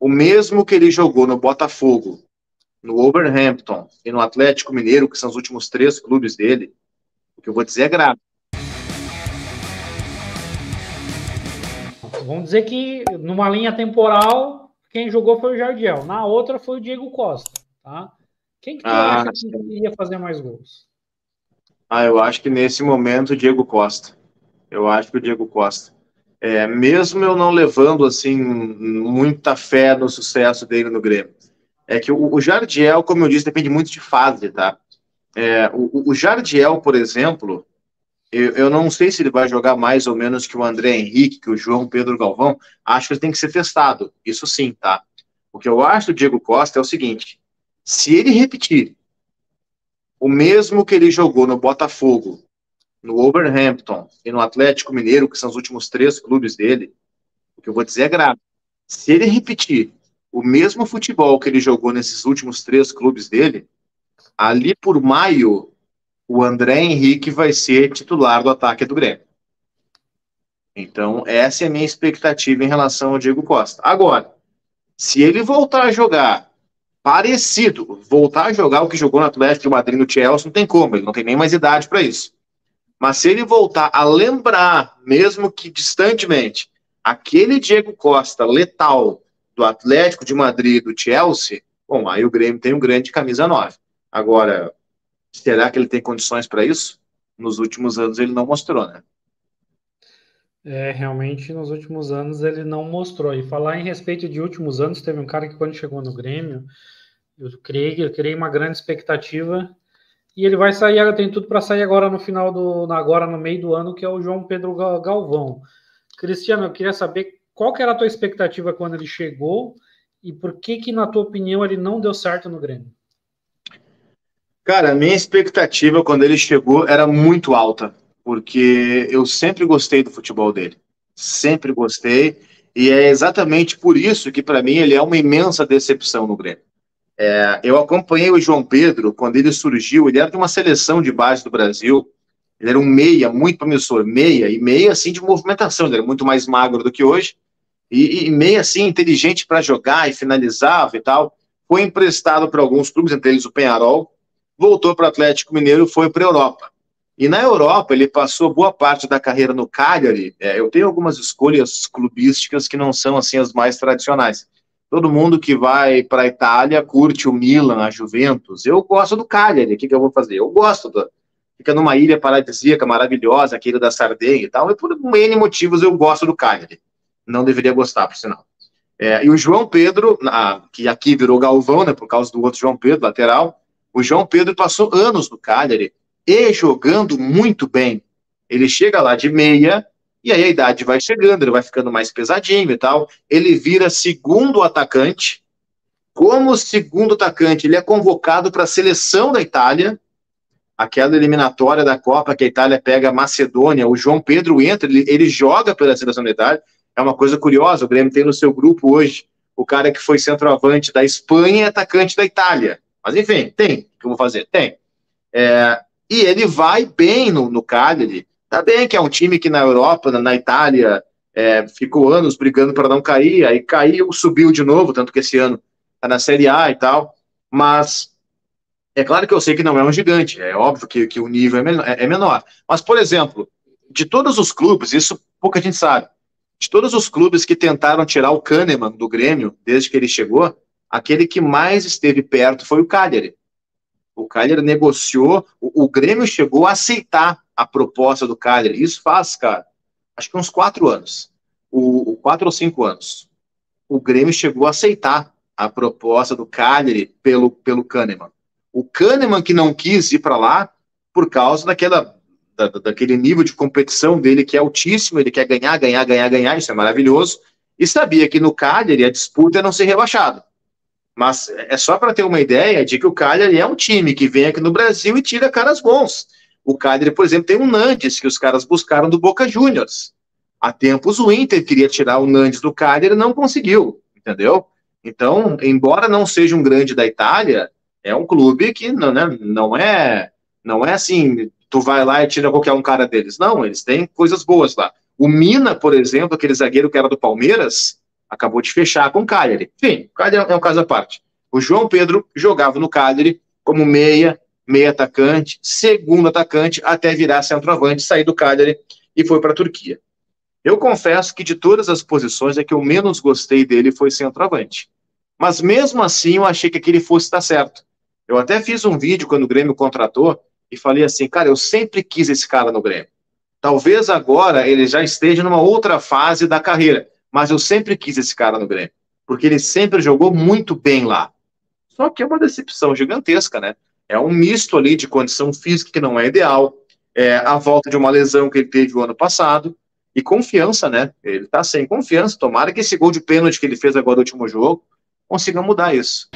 o mesmo que ele jogou no Botafogo, no Wolverhampton e no Atlético Mineiro, que são os últimos 3 clubes dele, o que eu vou dizer é grave. Vamos dizer que numa linha temporal, quem jogou foi o Jardiel, na outra foi o Diego Costa, tá? Quem que tu acha que iria fazer mais gols? Eu acho que nesse momento o Diego Costa. Eu acho que o Diego Costa. Mesmo eu não levando assim muita fé no sucesso dele no Grêmio. É que o Jardiel, como eu disse, depende muito de fase, tá? O Jardiel, por exemplo, eu não sei se ele vai jogar mais ou menos que o André Henrique, que o João Pedro Galvão. Acho que ele tem que ser testado. Isso sim, tá? O que eu acho do Diego Costa é o seguinte: se ele repetir o mesmo que ele jogou no Botafogo, no Wolverhampton e no Atlético Mineiro, que são os últimos 3 clubes dele, o que eu vou dizer é grave. Se ele repetir o mesmo futebol que ele jogou nesses últimos 3 clubes dele, ali por maio, o André Henrique vai ser titular do ataque do Grêmio. Então, essa é a minha expectativa em relação ao Diego Costa. Agora, se ele voltar a jogar parecido, voltar a jogar o que jogou no Atlético de Madrid no Chelsea, não tem como, ele não tem nem mais idade para isso. Mas se ele voltar a lembrar, mesmo que distantemente, aquele Diego Costa letal do Atlético de Madrid e do Chelsea, bom, aí o Grêmio tem um grande camisa 9. Agora, será que ele tem condições para isso? Nos últimos anos ele não mostrou, né? Realmente nos últimos anos ele não mostrou. E falar em respeito de últimos anos, teve um cara que quando chegou no Grêmio, eu criei uma grande expectativa e ele vai sair, tem tudo para sair agora agora no meio do ano, que é o João Pedro Galvão. Cristiano, eu queria saber qual que era a tua expectativa quando ele chegou e por que na tua opinião ele não deu certo no Grêmio? Cara, a minha expectativa quando ele chegou era muito alta, porque eu sempre gostei do futebol dele. Sempre gostei. E é exatamente por isso que, para mim, ele é uma imensa decepção no Grêmio. Eu acompanhei o João Pedro quando ele surgiu. Ele era de uma seleção de base do Brasil. Ele era um meia, muito promissor. Meia, assim, de movimentação. Ele era muito mais magro do que hoje. E meia, assim, inteligente para jogar e finalizava e tal. Foi emprestado para alguns clubes, entre eles o Peñarol. Voltou para o Atlético Mineiro e foi para a Europa. E na Europa ele passou boa parte da carreira no Cagliari. Eu tenho algumas escolhas clubísticas que não são assim as mais tradicionais. Todo mundo que vai para a Itália curte o Milan, a Juventus. Eu gosto do Cagliari. O que eu vou fazer? Eu gosto fica numa ilha paradisíaca maravilhosa, aquele da Sardenha e tal. E por N motivos eu gosto do Cagliari. Não deveria gostar, por sinal. E o João Pedro, que aqui virou Galvão, né, por causa do outro João Pedro, lateral. O João Pedro passou anos no Cagliari e jogando muito bem. Ele chega lá de meia e aí a idade vai chegando, ele vai ficando mais pesadinho e tal. Ele vira segundo atacante. Como segundo atacante, ele é convocado para a seleção da Itália, aquela eliminatória da Copa que a Itália pega a Macedônia. O João Pedro entra, ele joga pela seleção da Itália. É uma coisa curiosa, o Grêmio tem no seu grupo hoje o cara que foi centroavante da Espanha e atacante da Itália. Mas enfim, tem. O que eu vou fazer? Tem. E ele vai bem no Cagliari. Tá bem que é um time que na Europa, na Itália, ficou anos brigando para não cair, aí caiu, subiu de novo, tanto que esse ano tá na Série A e tal. Mas é claro que eu sei que não é um gigante, é óbvio que o nível é menor. Mas, por exemplo, de todos os clubes, isso pouca gente sabe, de todos os clubes que tentaram tirar o Kahneman do Grêmio desde que ele chegou, aquele que mais esteve perto foi o Cagliari. O Cagliari negociou, o Grêmio chegou a aceitar a proposta do Cagliari. Isso faz, cara, acho que uns 4 anos. 4 ou 5 anos. O Grêmio chegou a aceitar a proposta do Cagliari pelo Kahneman. O Kahneman que não quis ir para lá por causa daquele nível de competição dele que é altíssimo, ele quer ganhar, isso é maravilhoso, e sabia que no Cagliari a disputa é não ser rebaixado. Mas é só para ter uma ideia de que o Cagliari é um time que vem aqui no Brasil e tira caras bons. O Cagliari, por exemplo, tem um Nandes que os caras buscaram do Boca Juniors. Há tempos o Inter queria tirar o Nandes do Cagliari e não conseguiu, entendeu? Então, embora não seja um grande da Itália, é um clube que não é assim, tu vai lá e tira qualquer um cara deles. Não, eles têm coisas boas lá. O Mina, por exemplo, aquele zagueiro que era do Palmeiras, acabou de fechar com o Cagliari. Enfim, o Cagliari é um caso à parte. O João Pedro jogava no Cagliari como meia atacante, segundo atacante, até virar centroavante, sair do Cagliari e foi para a Turquia. Eu confesso que de todas as posições, a que eu menos gostei dele foi centroavante. Mas mesmo assim, eu achei que aquele fosse estar certo. Eu até fiz um vídeo quando o Grêmio contratou e falei assim, cara, eu sempre quis esse cara no Grêmio. Talvez agora ele já esteja numa outra fase da carreira, mas eu sempre quis esse cara no Grêmio, porque ele sempre jogou muito bem lá. Só que é uma decepção gigantesca, né? É um misto ali de condição física que não é ideal, a volta de uma lesão que ele teve o ano passado, e confiança, né? Ele tá sem confiança. Tomara que esse gol de pênalti que ele fez agora no último jogo consiga mudar isso.